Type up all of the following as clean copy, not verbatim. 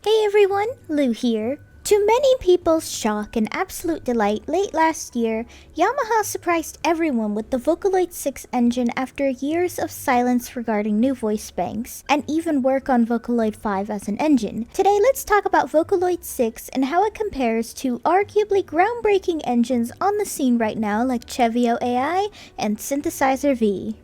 Hey everyone, Lou here. To many people's shock and absolute delight, late last year, Yamaha surprised everyone with the Vocaloid 6 engine after years of silence regarding new voice banks, and even work on Vocaloid 5 as an engine. Today, let's talk about Vocaloid 6 and how it compares to arguably groundbreaking engines on the scene right now like Chevio AI and Synthesizer V.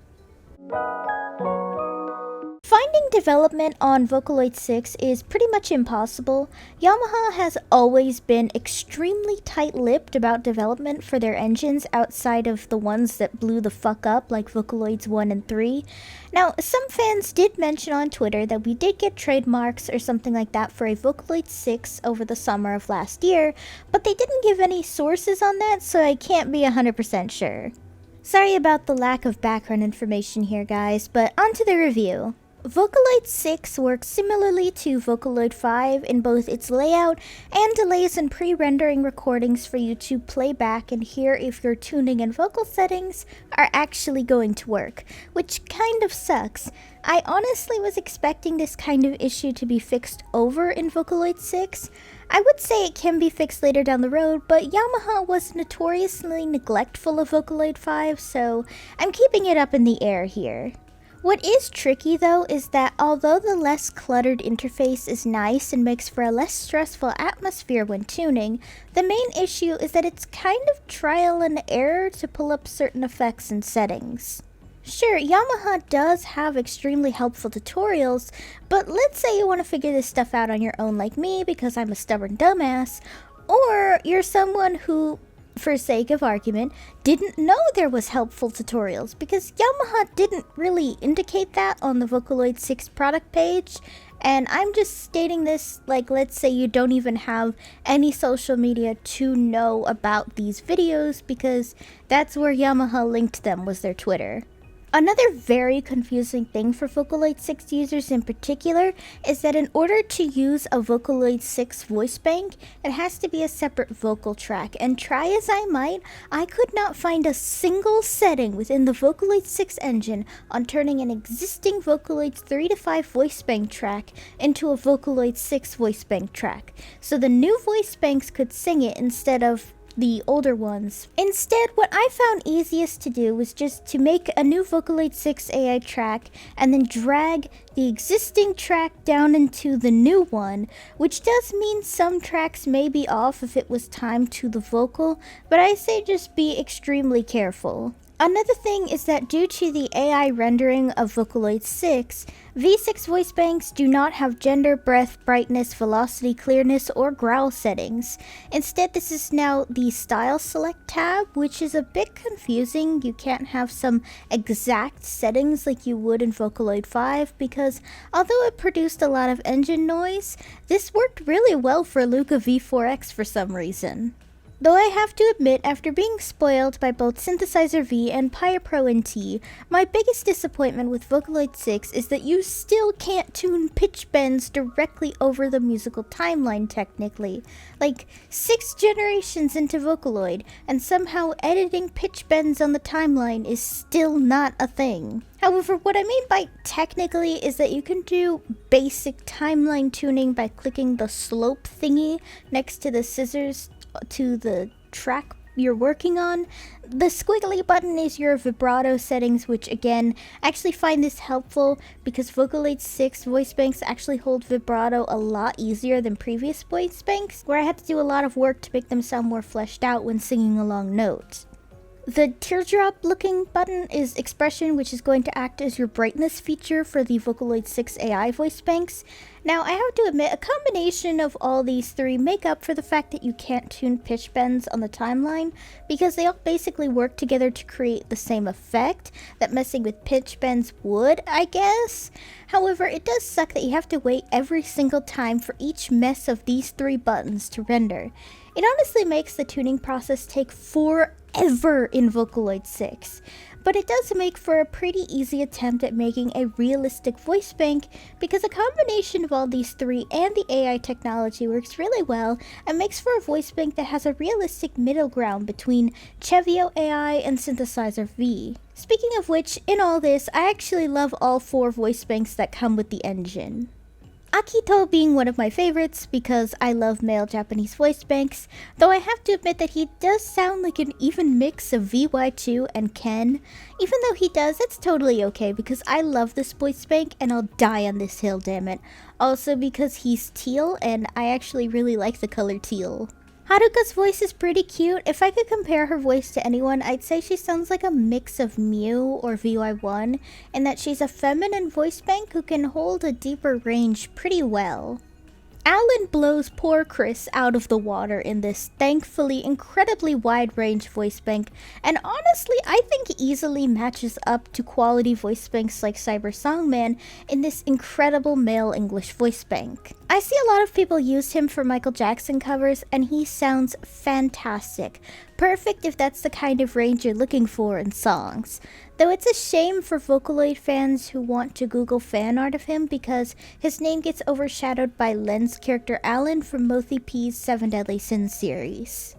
Finding development on Vocaloid 6 is pretty much impossible. Yamaha has always been extremely tight-lipped about development for their engines outside of the ones that blew the fuck up like Vocaloids 1 and 3. Now, some fans did mention on Twitter that we did get trademarks or something like that for a Vocaloid 6 over the summer of last year, but they didn't give any sources on that, so I can't be 100% sure. Sorry about the lack of background information here, guys, but onto the review. Vocaloid 6 works similarly to Vocaloid 5 in both its layout and delays in pre-rendering recordings for you to play back and hear if your tuning and vocal settings are actually going to work, which kind of sucks. I honestly was expecting this kind of issue to be fixed over in Vocaloid 6. I would say it can be fixed later down the road, but Yamaha was notoriously neglectful of Vocaloid 5, so I'm keeping it up in the air here. What is tricky though is that although the less cluttered interface is nice and makes for a less stressful atmosphere when tuning, the main issue is that it's kind of trial and error to pull up certain effects and settings. Sure, Yamaha does have extremely helpful tutorials, but let's say you want to figure this stuff out on your own like me because I'm a stubborn dumbass, or you're someone who, for sake of argument, didn't know there was helpful tutorials because Yamaha didn't really indicate that on the Vocaloid 6 product page, and I'm just stating this like, let's say you don't even have any social media to know about these videos because that's where Yamaha linked them, was their Twitter. Another very confusing thing for Vocaloid 6 users in particular is that in order to use a Vocaloid 6 voice bank, it has to be a separate vocal track, and try as I might, I could not find a single setting within the Vocaloid 6 engine on turning an existing Vocaloid 3 to 5 voice bank track into a Vocaloid 6 voice bank track, so the new voice banks could sing it instead of the older ones. Instead, what I found easiest to do was just to make a new Vocaloid 6 AI track and then drag the existing track down into the new one, which does mean some tracks may be off if it was timed to the vocal, but I say just be extremely careful. Another thing is that due to the AI rendering of Vocaloid 6, V6 voice banks do not have gender, breath, brightness, velocity, clearness, or growl settings. Instead, this is now the Style Select tab, which is a bit confusing. You can't have some exact settings like you would in Vocaloid 5 because although it produced a lot of engine noise, this worked really well for Luca V4X for some reason. Though I have to admit, after being spoiled by both Synthesizer V and Pyre Pro NT, my biggest disappointment with Vocaloid 6 is that you still can't tune pitch bends directly over the musical timeline technically. Like, 6 generations into Vocaloid, and somehow editing pitch bends on the timeline is still not a thing. However, what I mean by technically is that you can do basic timeline tuning by clicking the slope thingy next to the scissors to the track you're working on. The squiggly button is your vibrato settings, which again, I actually find this helpful because Vocaloid 6 voice banks actually hold vibrato a lot easier than previous voice banks, where I had to do a lot of work to make them sound more fleshed out when singing along notes. The teardrop looking button is expression, which is going to act as your brightness feature for the Vocaloid 6 AI voice banks. Now, I have to admit, a combination of all these three make up for the fact that you can't tune pitch bends on the timeline, because they all basically work together to create the same effect that messing with pitch bends would, I guess. However, it does suck that you have to wait every single time for each mess of these three buttons to render. It honestly makes the tuning process take forever in Vocaloid 6, but it does make for a pretty easy attempt at making a realistic voice bank because a combination of all these three and the AI technology works really well and makes for a voice bank that has a realistic middle ground between Chevio AI and Synthesizer V. Speaking of which, in all this, I actually love all 4 voice banks that come with the engine. Akito being one of my favorites because I love male Japanese voice banks, though I have to admit that he does sound like an even mix of VY2 and Ken. Even though he does, it's totally okay because I love this voice bank and I'll die on this hill, damn it. Also because he's teal and I actually really like the color teal. Haruka's voice is pretty cute. If I could compare her voice to anyone, I'd say she sounds like a mix of Mew or VY1, and that she's a feminine voice bank who can hold a deeper range pretty well. Alan blows poor Chris out of the water in this thankfully incredibly wide range voice bank, and honestly I think easily matches up to quality voice banks like Cyber Songman in this incredible male English voice bank. I see a lot of people use him for Michael Jackson covers and he sounds fantastic. Perfect if that's the kind of range you're looking for in songs. Though it's a shame for Vocaloid fans who want to Google fan art of him because his name gets overshadowed by Len's character Alan from Mothy P's 7 Deadly Sins series.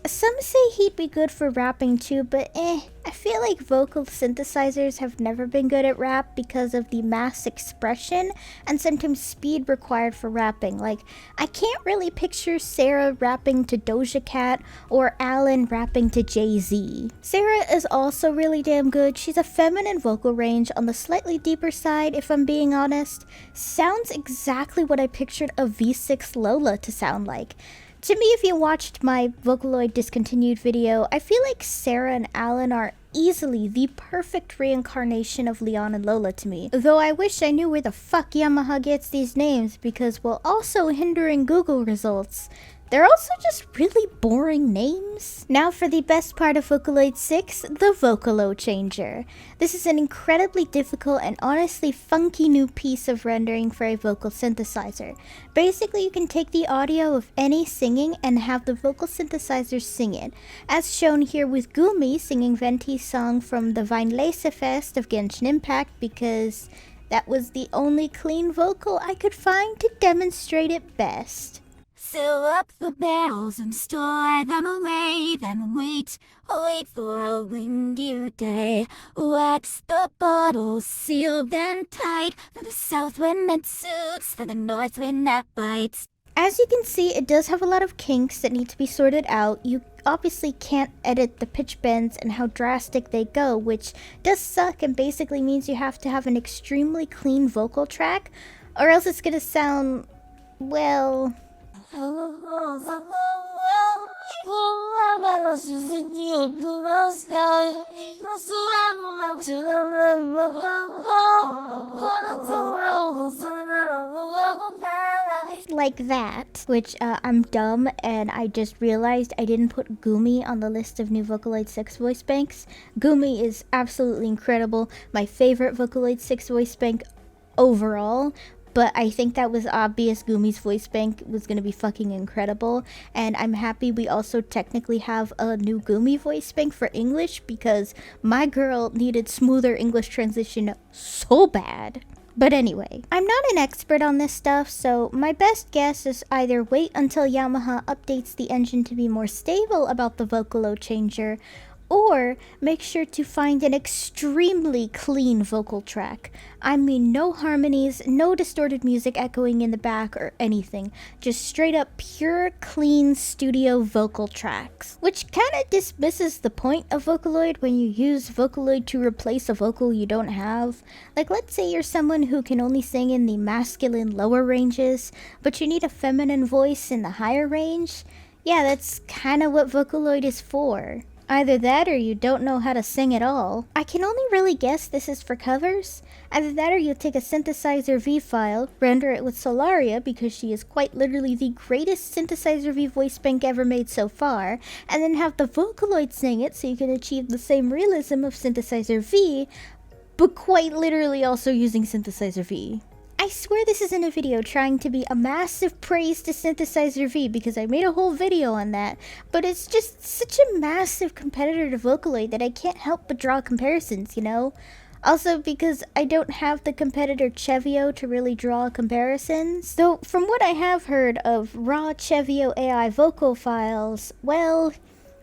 Some say he'd be good for rapping too, but I feel like vocal synthesizers have never been good at rap because of the mass expression and sometimes speed required for rapping. Like, I can't really picture Sarah rapping to Doja Cat or Alan rapping to Jay-Z. Sarah is also really damn good. She's a feminine vocal range on the slightly deeper side, if I'm being honest. Sounds exactly what I pictured a V6 Lola to sound like. To me, if you watched my Vocaloid discontinued video, I feel like Sarah and Alan are easily the perfect reincarnation of Leon and Lola to me. Though I wish I knew where the fuck Yamaha gets these names because while also hindering Google results, they're also just really boring names. Now for the best part of Vocaloid 6, the Vocalo Changer. This is an incredibly difficult and honestly funky new piece of rendering for a vocal synthesizer. Basically, you can take the audio of any singing and have the vocal synthesizer sing it, as shown here with Gumi singing Venti's song from the Vinelese Fest of Genshin Impact because that was the only clean vocal I could find to demonstrate it best. Fill up the barrels and store them away, then wait for a windy day. Wax the bottles, seal them tight, for the south wind that suits, for the north wind that bites. As you can see, it does have a lot of kinks that need to be sorted out. You obviously can't edit the pitch bends and how drastic they go, which does suck and basically means you have to have an extremely clean vocal track, or else it's gonna sound, well... like that, which I'm dumb and I just realized I didn't put Gumi on the list of new Vocaloid 6 voice banks. Gumi is absolutely incredible, my favorite Vocaloid 6 voice bank overall. But I think that was obvious. Gumi's voice bank was going to be fucking incredible. And I'm happy we also technically have a new Gumi voice bank for English because my girl needed smoother English transition so bad. But anyway, I'm not an expert on this stuff, so my best guess is either wait until Yamaha updates the engine to be more stable about the Vocalo Changer, or make sure to find an extremely clean vocal track. I mean, no harmonies, no distorted music echoing in the back or anything. Just straight up pure, clean studio vocal tracks. Which kinda dismisses the point of Vocaloid when you use Vocaloid to replace a vocal you don't have. Like, let's say you're someone who can only sing in the masculine lower ranges, but you need a feminine voice in the higher range. Yeah, that's kinda what Vocaloid is for. Either that or you don't know how to sing at all. I can only really guess this is for covers. Either that or you take a synthesizer V file, render it with Solaria because she is quite literally the greatest synthesizer V voice bank ever made so far, and then have the Vocaloid sing it so you can achieve the same realism of synthesizer V, but quite literally also using synthesizer V. I swear this isn't a video trying to be a massive praise to Synthesizer V because I made a whole video on that, but it's just such a massive competitor to Vocaloid that I can't help but draw comparisons, you know? Also because I don't have the competitor Chevio to really draw comparisons. Though from what I have heard of raw Chevio AI vocal files, well,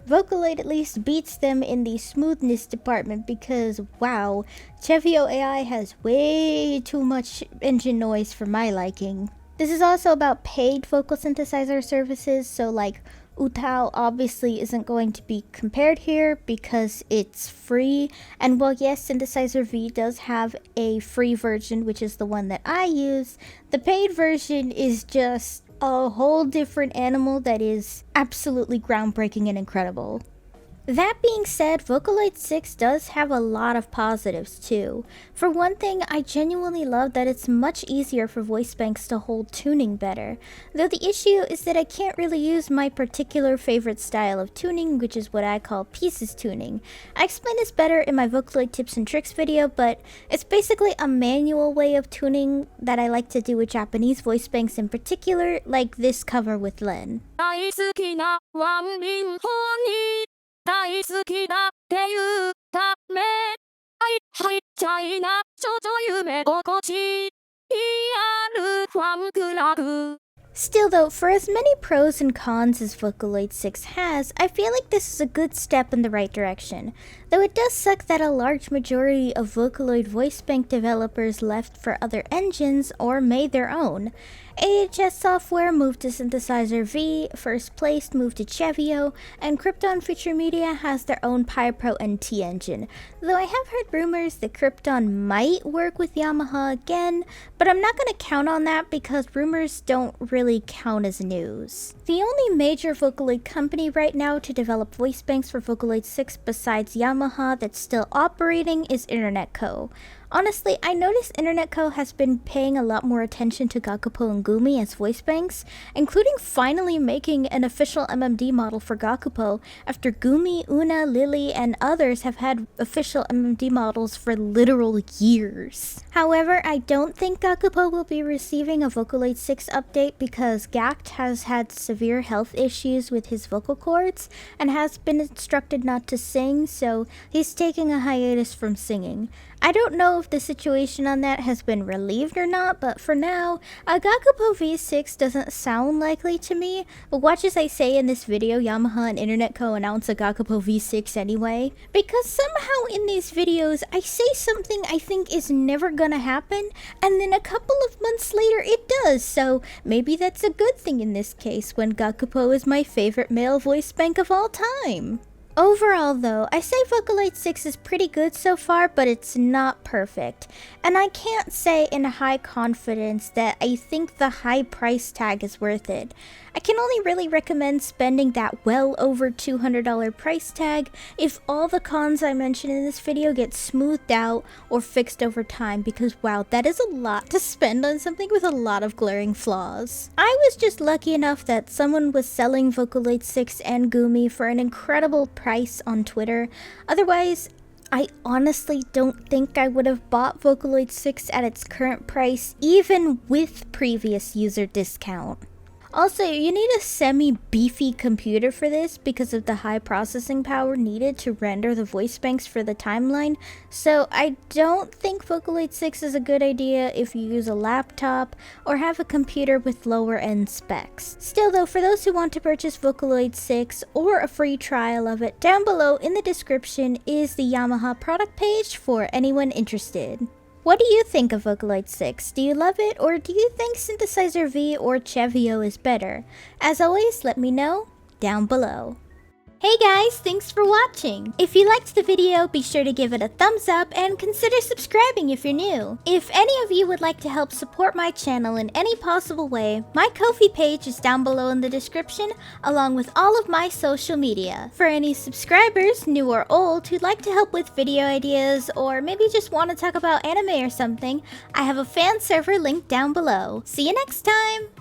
Vocaloid at least beats them in the smoothness department because, wow, Chevio AI has way too much engine noise for my liking. This is also about paid vocal synthesizer services, so like Utao obviously isn't going to be compared here because it's free, and while yes, Synthesizer V does have a free version, which is the one that I use, the paid version is just a whole different animal that is absolutely groundbreaking and incredible. That being said, Vocaloid 6 does have a lot of positives too. For one thing, I genuinely love that it's much easier for voice banks to hold tuning better, though the issue is that I can't really use my particular favorite style of tuning, which is what I call pieces tuning. I explain this better in my Vocaloid tips and tricks video, but it's basically a manual way of tuning that I like to do with Japanese voice banks in particular, like this cover with Len. 大好きだっていうため入っちゃいなちょ夢心地あるファンクラブ Still though, for as many pros and cons as Vocaloid 6 has, I feel like this is a good step in the right direction. Though it does suck that a large majority of Vocaloid voice bank developers left for other engines or made their own. AHS Software moved to Synthesizer V, First Place moved to Chevio, and Krypton Future Media has their own Pypro NT engine. Though I have heard rumors that Krypton might work with Yamaha again, but I'm not going to count on that because rumors don't really count as news. The only major Vocaloid company right now to develop voice banks for Vocaloid 6 besides Yamaha that's still operating is Internet Co. Honestly, I noticed Internet Co has been paying a lot more attention to Gakupo and Gumi as voice banks, including finally making an official MMD model for Gakupo after Gumi, Una, Lily, and others have had official MMD models for literal years. However, I don't think Gakupo will be receiving a Vocaloid 6 update because Gact has had severe health issues with his vocal cords and has been instructed not to sing, so he's taking a hiatus from singing. I don't know if the situation on that has been relieved or not, but for now, a Gakupo V6 doesn't sound likely to me, but watch as I say in this video Yamaha and Internet Co announce a Gakupo V6 anyway, because somehow in these videos I say something I think is never gonna happen, and then a couple of months later it does, so maybe that's a good thing in this case when Gakupo is my favorite male voice bank of all time. Overall though, I say Vocaloid 6 is pretty good so far, but it's not perfect. And I can't say in high confidence that I think the high price tag is worth it. I can only really recommend spending that well over $200 price tag if all the cons I mentioned in this video get smoothed out or fixed over time, because wow, that is a lot to spend on something with a lot of glaring flaws. I was just lucky enough that someone was selling Vocaloid 6 and Gumi for an incredible price on Twitter. Otherwise, I honestly don't think I would have bought Vocaloid 6 at its current price, even with previous user discount. Also, you need a semi-beefy computer for this because of the high processing power needed to render the voice banks for the timeline, so I don't think Vocaloid 6 is a good idea if you use a laptop or have a computer with lower end specs. Still though, for those who want to purchase Vocaloid 6 or a free trial of it, down below in the description is the Yamaha product page for anyone interested. What do you think of Vocaloid 6? Do you love it, or do you think Synthesizer V or Chevio is better? As always, let me know down below. Hey guys, thanks for watching! If you liked the video, be sure to give it a thumbs up and consider subscribing if you're new. If any of you would like to help support my channel in any possible way, my Ko-fi page is down below in the description, along with all of my social media. For any subscribers, new or old, who'd like to help with video ideas, or maybe just want to talk about anime or something, I have a fan server linked down below. See you next time!